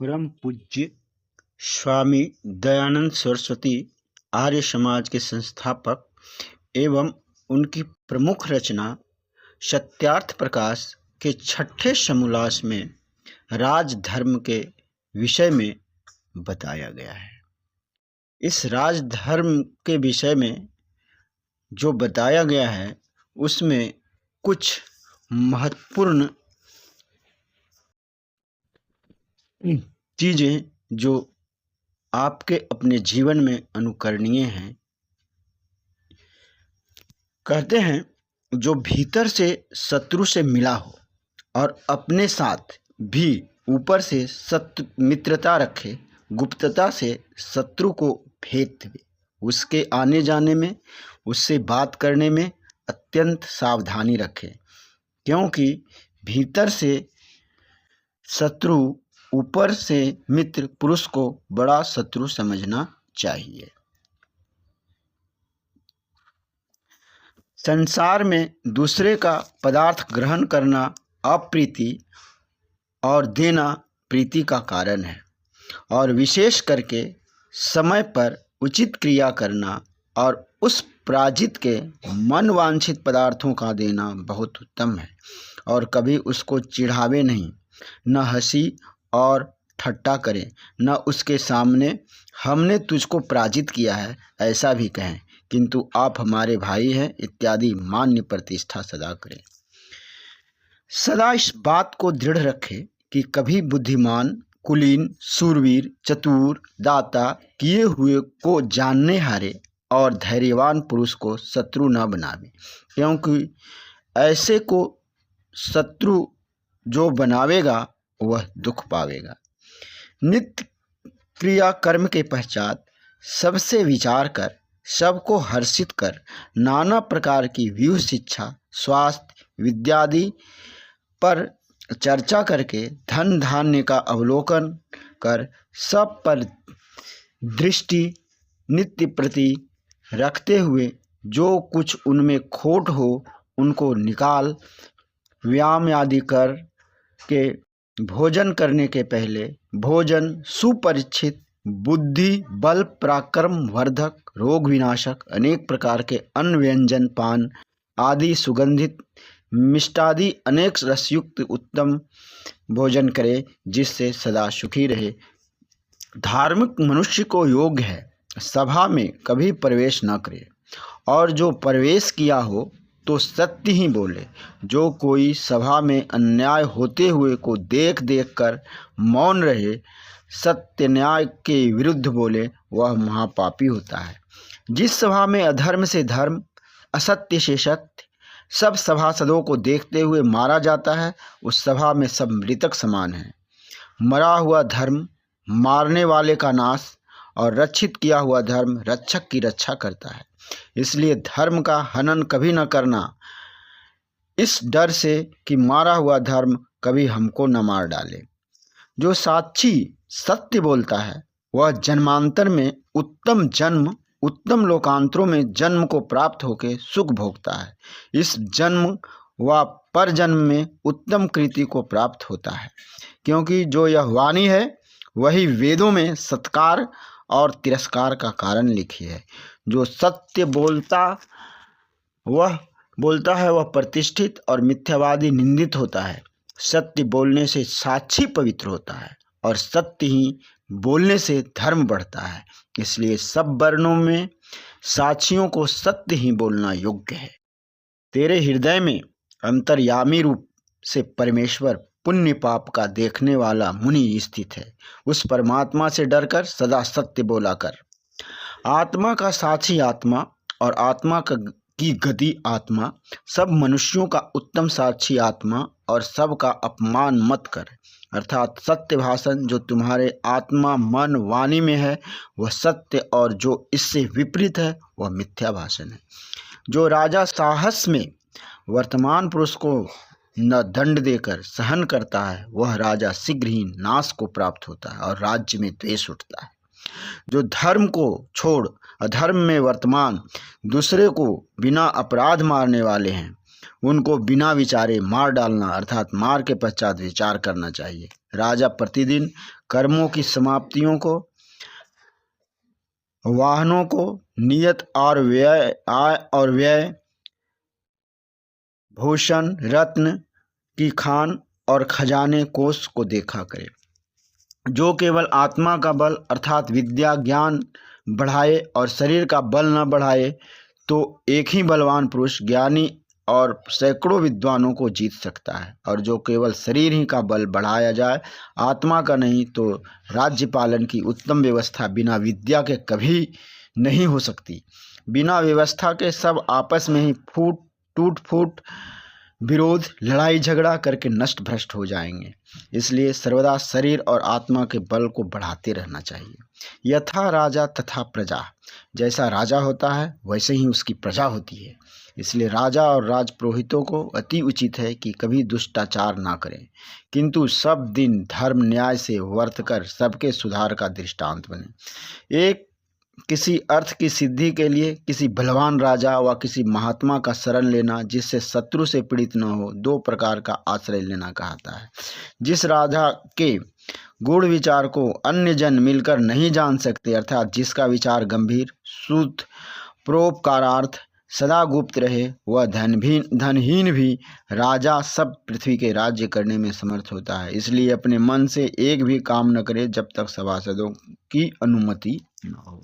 परम पूज्य स्वामी दयानंद सरस्वती आर्य समाज के संस्थापक एवं उनकी प्रमुख रचना सत्यार्थ प्रकाश के छठे समोल्लास में राजधर्म के विषय में बताया गया है। इस राजधर्म के विषय में जो बताया गया है उसमें कुछ महत्वपूर्ण चीज़ें जो आपके अपने जीवन में अनुकरणीय हैं। कहते हैं जो भीतर से शत्रु से मिला हो और अपने साथ भी ऊपर से मित्रता रखे, गुप्तता से शत्रु को भेद दे, उसके आने जाने में, उससे बात करने में अत्यंत सावधानी रखे, क्योंकि भीतर से शत्रु, ऊपर से मित्र पुरुष को बड़ा शत्रु समझना चाहिए। संसार में दूसरे का पदार्थ ग्रहण करना अप्रीति और देना प्रीति का कारण है, और विशेष करके समय पर उचित क्रिया करना और उस पराजित के मन वांछित पदार्थों का देना बहुत उत्तम है। और कभी उसको चिढ़ावे नहीं, न हंसी और ठट्टा करें, न उसके सामने हमने तुझको पराजित किया है ऐसा भी कहें, किंतु आप हमारे भाई हैं इत्यादि मान्य प्रतिष्ठा सदा करें। सदा इस बात को दृढ़ रखें कि कभी बुद्धिमान, कुलीन, शूरवीर, चतुर, दाता किए हुए को जानने हारे और धैर्यवान पुरुष को शत्रु न बनावे, क्योंकि ऐसे को शत्रु जो बनावेगा वह दुख पावेगा। नित्य क्रिया कर्म के पश्चात सबसे विचार कर, सबको हर्षित कर, नाना प्रकार की व्यूह शिक्षा, स्वास्थ्य, विद्यादि पर चर्चा करके धन धान्य का अवलोकन कर, सब पर दृष्टि नित्य प्रति रखते हुए जो कुछ उनमें खोट हो उनको निकाल, व्यायाम आदि कर के भोजन करने के पहले भोजन सुपरिचित, बुद्धि बल पराक्रम वर्धक, रोग विनाशक अनेक प्रकार के अन्न व्यंजन पान आदि सुगंधित मिष्टादि अनेक रसयुक्त उत्तम भोजन करे, जिससे सदा सुखी रहे। धार्मिक मनुष्य को योग्य है सभा में कभी प्रवेश न करे, और जो प्रवेश किया हो तो सत्य ही बोले। जो कोई सभा में अन्याय होते हुए को देख देख कर मौन रहे, सत्य न्याय के विरुद्ध बोले, वह महापापी होता है। जिस सभा में अधर्म से धर्म, असत्य से सत्य, सब सभासदों को देखते हुए मारा जाता है, उस सभा में सब मृतक समान है। मरा हुआ धर्म मारने वाले का नाश, और रक्षित किया हुआ धर्म रक्षक की रक्षा करता है। इसलिए धर्म का हनन कभी न करना, इस डर से कि मारा हुआ धर्म कभी हमको न मार डाले। जो साक्षी सत्य बोलता है वह जन्मांतर में उत्तम जन्म, उत्तम लोकांतरों में जन्म को प्राप्त होकर सुख भोगता है। इस जन्म व पर जन्म में उत्तम कृति को प्राप्त होता है, क्योंकि जो यह वाणी है वही वेदों में सत्कार और तिरस्कार का कारण लिखी है। जो सत्य बोलता है वह प्रतिष्ठित और मिथ्यावादी निंदित होता है। सत्य बोलने से साक्षी पवित्र होता है, और सत्य ही बोलने से धर्म बढ़ता है। इसलिए सब वर्णों में साक्षियों को सत्य ही बोलना योग्य है। तेरे हृदय में अंतर्यामी रूप से परमेश्वर पुण्य पाप का देखने वाला मुनि स्थित है। उस परमात्मा से डरकर सदा सत्य बोला कर। आत्मा का साक्षी आत्मा और आत्मा की गति आत्मा, सब मनुष्यों का उत्तम साक्षी आत्मा, और सब का अपमान मत कर। अर्थात सत्य भाषण जो तुम्हारे आत्मा मन वाणी में है वह सत्य, और जो इससे विपरीत है वह मिथ्या भाषण है। जो राजा साहस में वर्तमान पुरुष को न दंड देकर सहन करता है, वह राजा शीघ्र ही नाश को प्राप्त होता है और राज्य में द्वेष उठता है। जो धर्म को छोड़ अधर्म में वर्तमान दूसरे को बिना अपराध मारने वाले हैं, उनको बिना विचारे मार डालना अर्थात मार के पश्चात विचार करना चाहिए। राजा प्रतिदिन कर्मों की समाप्तियों को, वाहनों को, नियत और व्यय, आय और व्यय, भूषण, रत्न की खान और खजाने कोष को देखा करे। जो केवल आत्मा का बल अर्थात विद्या ज्ञान बढ़ाए और शरीर का बल न बढ़ाए तो एक ही बलवान पुरुष ज्ञानी और सैकड़ों विद्वानों को जीत सकता है। और जो केवल शरीर ही का बल बढ़ाया जाए, आत्मा का नहीं, तो राज्य पालन की उत्तम व्यवस्था बिना विद्या के कभी नहीं हो सकती। बिना व्यवस्था के सब आपस में ही टूट फूट, विरोध, लड़ाई झगड़ा करके नष्ट भ्रष्ट हो जाएंगे। इसलिए सर्वदा शरीर और आत्मा के बल को बढ़ाते रहना चाहिए। यथा राजा तथा प्रजा, जैसा राजा होता है वैसे ही उसकी प्रजा होती है। इसलिए राजा और राजपुरोहितों को अति उचित है कि कभी दुष्टाचार ना करें, किंतु सब दिन धर्म न्याय से वर्तकर सबके सुधार का दृष्टांत बने। एक किसी अर्थ की सिद्धि के लिए किसी बलवान राजा व किसी महात्मा का शरण लेना जिससे शत्रु से पीड़ित न हो, दो प्रकार का आश्रय लेना कहता है। जिस राजा के गूढ़ विचार को अन्य जन मिलकर नहीं जान सकते, अर्थात जिसका विचार गंभीर, शुद्ध, परोपकारार्थ सदा गुप्त रहे, वह धनहीन भी राजा सब पृथ्वी के राज्य करने में समर्थ होता है। इसलिए अपने मन से एक भी काम न करे जब तक सभासदों की अनुमति न हो।